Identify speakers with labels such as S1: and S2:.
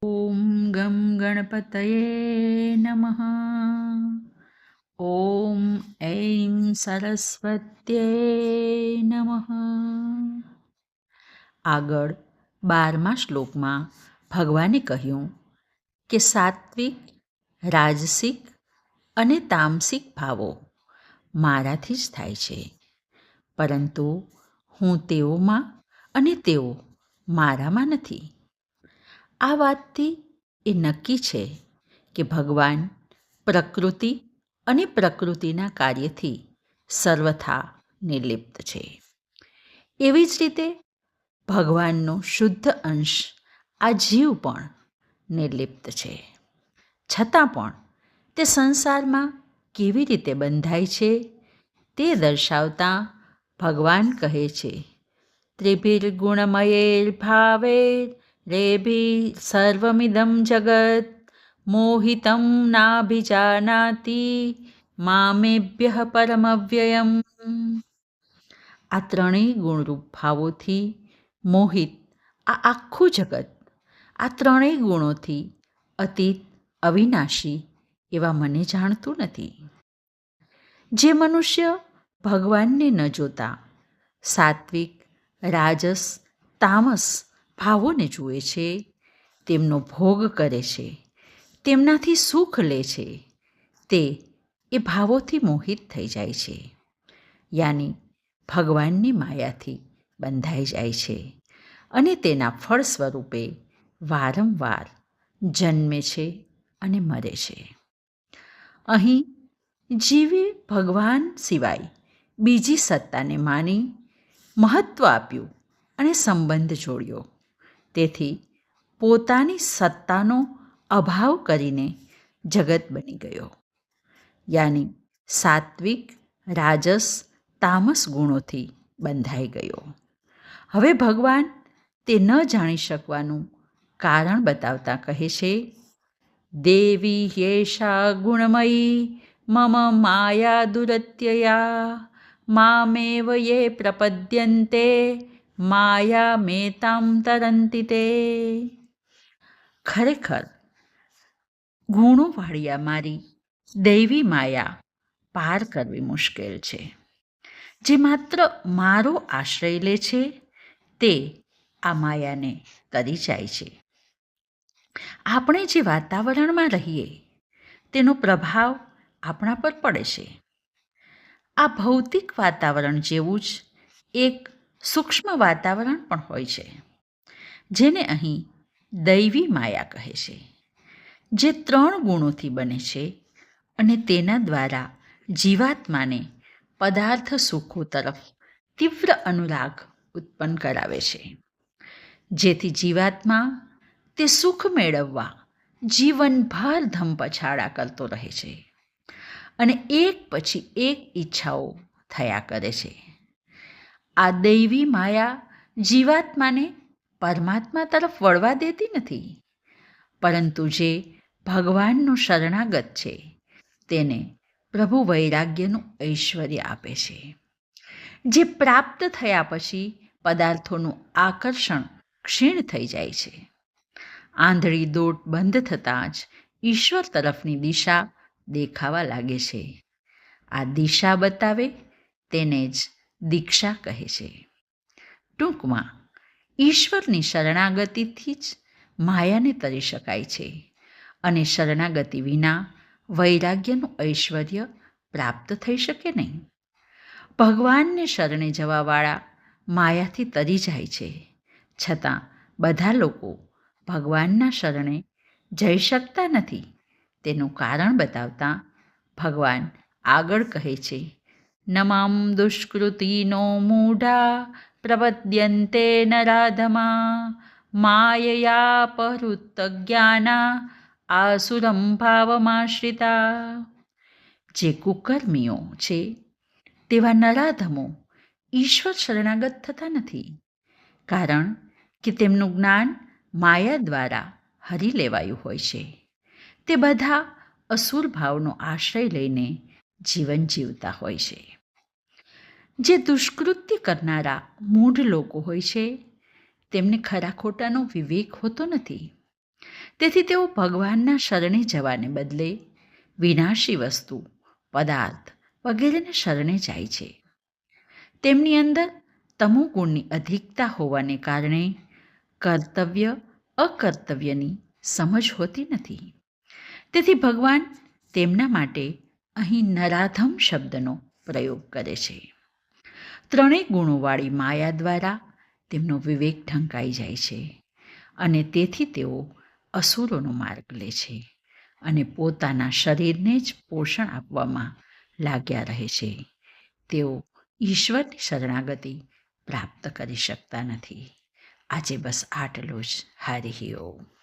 S1: ॐ गं गणपतये नमः। ॐ ऐं સરસ્વત્યે નમઃ. આગળ 12મા શ્લોકમાં ભગવાને કહ્યું કે સાત્વિક, રાજસિક અને તામસિક ભાવો મારાથી જ થાય છે, પરંતુ હું તેઓમાં અને તેઓ મારામાં નથી. આ વાતથી એ નક્કી છે કે ભગવાન પ્રકૃતિ અને પ્રકૃતિના કાર્યથી સર્વથા નિર્લિપ્ત છે. એવી જ રીતે ભગવાનનો શુદ્ધ અંશ આ જીવ પણ નિર્લિપ્ત છે. છતાં પણ તે સંસારમાં કેવી રીતે બંધાય છે તે દર્શાવતા ભગવાન કહે છે, ત્રિભિર્ગુણમયૈર્ભાવૈ રેભિ સર્વમિદં જગત મોહિતં નાભિજાનાતિ મામેભ્યઃ પરમવ્યયમ. આ ત્રણેય ગુણરૂપ ભાવોથી મોહિત આ આખું જગત આ ત્રણેય ગુણોથી અતીત અવિનાશી એવા મને જાણતું નથી. જે મનુષ્ય ભગવાનને ન જોતા સાત્વિક, રાજસ, તામસ ભાવોને જુએ છે, તેમનો ભોગ કરે છે, તેમનાથી સુખ લે છે, તે એ ભાવોથી મોહિત થઈ જાય છે, યાની ભગવાનની માયાથી બંધાઈ જાય છે અને તેના ફળ સ્વરૂપે વારંવાર જન્મે છે અને મરે છે. અહીં જીવે ભગવાન સિવાય બીજી સત્તાને માની મહત્ત્વ આપ્યું અને સંબંધ જોડ્યો. તેથી પોતાની સત્તાનો અભાવ કરીને જગત બની ગયો, યાની સાત્વિક, રાજસ, તામસ ગુણોથી બંધાઈ ગયો. હવે ભગવાન તે ન જાણી શકવાનું કારણ બતાવતા કહે છે, દેવી ह्येषा ગુણમયી મમ માયા દુરત્યયા મામેવ યે પ્રપદ્યન્તે માયા મેતામ તરંતિ તે. ખરેખર ગુણોવાળી આ મારી દૈવી માયા પાર કરવી મુશ્કેલ છે. જે માત્ર મારો આશ્રય લે છે તે આ માયાને તરી જાય છે. આપણે જે વાતાવરણમાં રહીએ તેનો પ્રભાવ આપણા પર પડે છે. આ ભૌતિક વાતાવરણ જેવું જ એક સૂક્ષ્મ વાતાવરણ પણ હોય છે, જેને અહીં દૈવી માયા કહે છે, જે 3 ગુણોથી બને છે અને તેના દ્વારા જીવાત્માને પદાર્થ સુખો તરફ તીવ્ર અનુરાગ ઉત્પન્ન કરાવે છે, જેથી જીવાત્મા તે સુખ મેળવવા જીવનભર ધમપછાડા કરતો રહે છે અને એક પછી એક ઈચ્છાઓ થયા કરે છે. આ દૈવી માયા જીવાત્માને પરમાત્મા તરફ વળવા દેતી નથી, પરંતુ જે ભગવાનનો શરણાગત છે તેને પ્રભુ વૈરાગ્યનું ઐશ્વર્ય આપે છે, જે પ્રાપ્ત થયા પછી પદાર્થોનું આકર્ષણ ક્ષીણ થઈ જાય છે. આંધળી દોટ બંધ થતાં જ ઈશ્વર તરફની દિશા દેખાવા લાગે છે. આ દિશા બતાવે તેને જ દીક્ષા કહે છે. ટૂંકમાં ઈશ્વરની શરણાગતિથી જ માયાને તરી શકાય છે અને શરણાગતિ વિના વૈરાગ્યનું ઐશ્વર્ય પ્રાપ્ત થઈ શકે નહીં. ભગવાનને શરણે જવાવાળા માયાથી તરી જાય છે, છતાં બધા લોકો ભગવાનના શરણે જઈ શકતા નથી. તેનું કારણ બતાવતા ભગવાન આગળ કહે છે, નમામ દુષ્કૃતિનો મૂઢા પ્રપદ્યન્તે નરાધમા માયયાપહૃત જ્ઞાના આસુરમ ભાવમાશ્રિતા. જે કુકર્મીઓ છે તેવા નરાધમો ઈશ્વર શરણાગત થતા નથી, કારણ કે તેમનું જ્ઞાન માયા દ્વારા હરી લેવાયું હોય છે. તે બધા અસુર ભાવનો આશ્રય લઈને જીવન જીવતા હોય છે. જે દુષ્કૃત્ય કરનારા મૂઢ લોકો હોય છે તેમને ખરા ખોટાનો વિવેક હોતો નથી. તેથી તેઓ ભગવાનના શરણે જવાને બદલે વિનાશી વસ્તુ, પદાર્થ વગેરેને શરણે જાય છે. તેમની અંદર તમોગુણની અધિકતા હોવાને કારણે કર્તવ્ય અકર્તવ્યની સમજ હોતી નથી. તેથી ભગવાન તેમના માટે અહીં નરાધમ શબ્દનો પ્રયોગ કરે છે. ત્રણેય ગુણોવાળી માયા દ્વારા તેમનો વિવેક ઢંકાઈ જાય છે અને તેથી તેઓ અસુરોનો માર્ગ લે છે અને પોતાના શરીરને જ પોષણ આપવામાં લાગ્યા રહે છે. તેઓ ઈશ્વરની શરણાગતિ પ્રાપ્ત કરી શકતા નથી. આજે બસ આટલું જ. હરિ ઓમ.